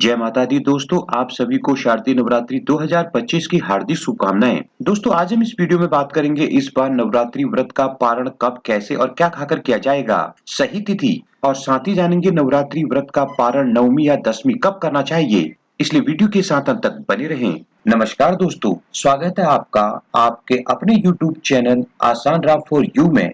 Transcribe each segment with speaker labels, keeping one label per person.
Speaker 1: जय माता दी दोस्तों, आप सभी को शारदीय नवरात्रि 2025 की हार्दिक शुभकामनाएं। दोस्तों आज हम इस वीडियो में बात करेंगे इस बार नवरात्रि व्रत का पारण कब, कैसे और क्या खाकर किया जाएगा, सही तिथि और साथ ही जानेंगे नवरात्रि व्रत का पारण नवमी या दसवीं कब करना चाहिए। इसलिए वीडियो के साथ अंत तक बने रहें। नमस्कार दोस्तों, स्वागत है आपका आपके अपने YouTube चैनल आसान राह फॉर यू में।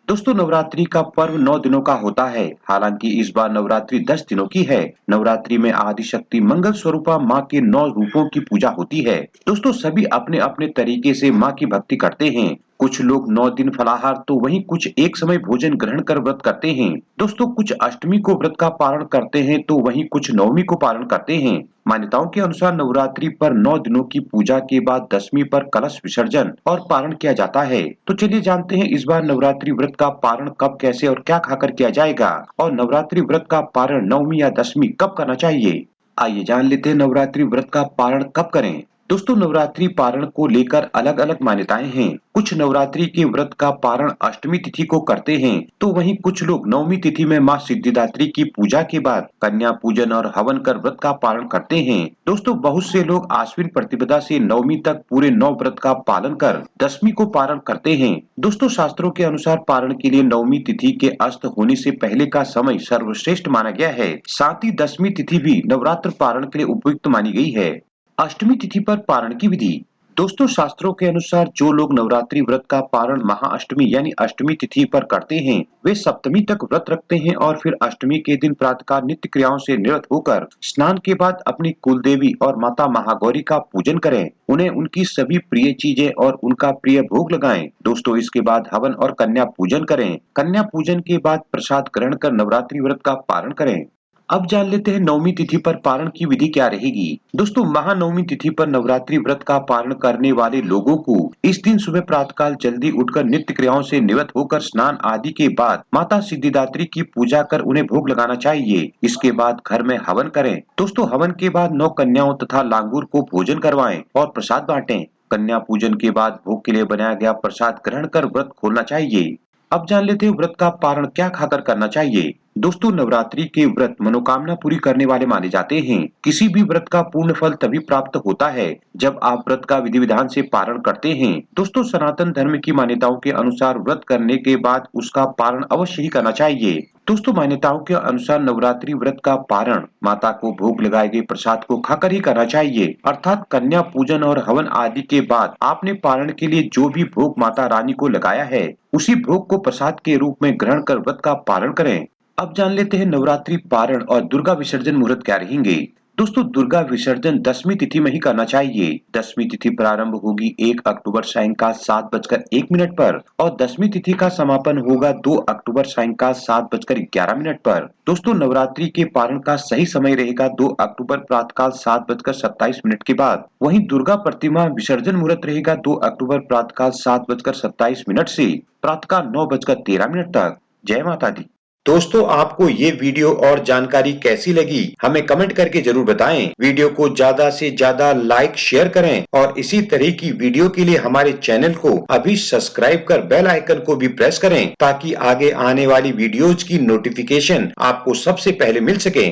Speaker 1: दोस्तों नवरात्रि का पर्व 9 दिनों का होता है। हालांकि इस बार नवरात्रि 10 दिनों की है। नवरात्रि में आदिशक्ति मंगल स्वरूपा माँ के 9 रूपों की पूजा होती है। दोस्तों सभी अपने अपने तरीके से माँ की भक्ति करते हैं। कुछ लोग 9 दिन फलाहार तो वहीं कुछ एक समय भोजन ग्रहण कर व्रत करते हैं। दोस्तों कुछ अष्टमी को व्रत का पारण करते हैं तो वहीं कुछ नवमी को पारण करते हैं। मान्यताओं के अनुसार नवरात्रि पर 9 दिनों की पूजा के बाद दसवीं पर कलश विसर्जन और पारण किया जाता है। तो चलिए जानते हैं इस बार नवरात्रि व्रत का पारण कब, कैसे और क्या खाकर किया जाएगा और नवरात्रि व्रत का पारण नवमी या दसवीं कब करना चाहिए। आइए जान लेते हैं नवरात्रि व्रत का पारण कब करें। दोस्तों नवरात्रि पारण को लेकर अलग अलग मान्यताएं हैं। कुछ नवरात्रि के व्रत का पारण अष्टमी तिथि को करते हैं तो वहीं कुछ लोग नवमी तिथि में माँ सिद्धिदात्री की पूजा के बाद कन्या पूजन और हवन कर व्रत का पारण करते हैं। दोस्तों बहुत से लोग आश्विन प्रतिपदा से नवमी तक पूरे 9 व्रत का पालन कर दसवीं को पारण करते हैं। दोस्तों शास्त्रों के अनुसार पारण के लिए नवमी तिथि के अस्त होने से पहले का समय सर्वश्रेष्ठ माना गया है। साथ ही दसवीं तिथि भी नवरात्र पारण के लिए उपयुक्त मानी गई है। अष्टमी तिथि पर पारण की विधि। दोस्तों शास्त्रों के अनुसार जो लोग नवरात्रि व्रत का पारण महाअष्टमी यानी अष्टमी तिथि पर करते हैं वे सप्तमी तक व्रत रखते हैं और फिर अष्टमी के दिन प्रातःकाल नित्य क्रियाओं से निवृत्त होकर स्नान के बाद अपनी कुल देवी और माता महागौरी का पूजन करें। उन्हें उनकी सभी प्रिय चीजें और उनका प्रिय भोग लगाएं। दोस्तों इसके बाद हवन और कन्या पूजन करें। कन्या पूजन के बाद प्रसाद ग्रहण कर नवरात्रि व्रत का पारण करें। अब जान लेते हैं नवमी तिथि पर पारण की विधि क्या रहेगी। दोस्तों महानवमी तिथि पर नवरात्रि व्रत का पारण करने वाले लोगों को इस दिन सुबह प्रातःकाल जल्दी उठकर नित्य क्रियाओं से निवृत्त होकर स्नान आदि के बाद माता सिद्धिदात्री की पूजा कर उन्हें भोग लगाना चाहिए। इसके बाद घर में हवन करें। दोस्तों हवन के बाद 9 कन्याओं तथा लांगूर को भोजन करवाएं और प्रसाद बांटें। कन्या पूजन के बाद भोग के लिए बनाया गया प्रसाद ग्रहण कर व्रत खोलना चाहिए। अब जान लेते हैं व्रत का पारण क्या खाकर करना चाहिए। दोस्तों नवरात्रि के व्रत मनोकामना पूरी करने वाले माने जाते हैं। किसी भी व्रत का पूर्ण फल तभी प्राप्त होता है जब आप व्रत का विधि विधान से पारण करते हैं। दोस्तों सनातन धर्म की मान्यताओं के अनुसार व्रत करने के बाद उसका पारण अवश्य ही करना चाहिए। दोस्तों मान्यताओं के अनुसार नवरात्रि व्रत का पारण माता को भोग लगाए गए प्रसाद को खाकर ही करना चाहिए। अर्थात कन्या पूजन और हवन आदि के बाद आपने पारण के लिए जो भी भोग माता रानी को लगाया है उसी भोग को प्रसाद के रूप में ग्रहण कर व्रत का पारण करें। अब जान लेते हैं नवरात्रि पारण और दुर्गा विसर्जन मुहूर्त क्या रहेंगे। दोस्तों दुर्गा विसर्जन दसवीं तिथि में ही करना चाहिए। दसवीं तिथि प्रारंभ होगी 1 अक्टूबर सायंकाल 7:01 पर और दसवीं तिथि का समापन होगा 2 अक्टूबर सायंकाल 7:11 पर। दोस्तों नवरात्रि के पारण का सही समय रहेगा 2 अक्टूबर प्रातःकाल 7:27 के बाद। वहीं दुर्गा प्रतिमा विसर्जन मुहूर्त रहेगा 2 अक्टूबर प्रातःकाल 7:27 से प्रातःकाल 9:13 तक। जय माता दी। दोस्तों आपको ये वीडियो और जानकारी कैसी लगी हमें कमेंट करके जरूर बताएं। वीडियो को ज्यादा से ज्यादा लाइक शेयर करें और इसी तरह की वीडियो के लिए हमारे चैनल को अभी सब्सक्राइब कर बेल आइकन को भी प्रेस करें ताकि आगे आने वाली वीडियोज की नोटिफिकेशन आपको सबसे पहले मिल सके।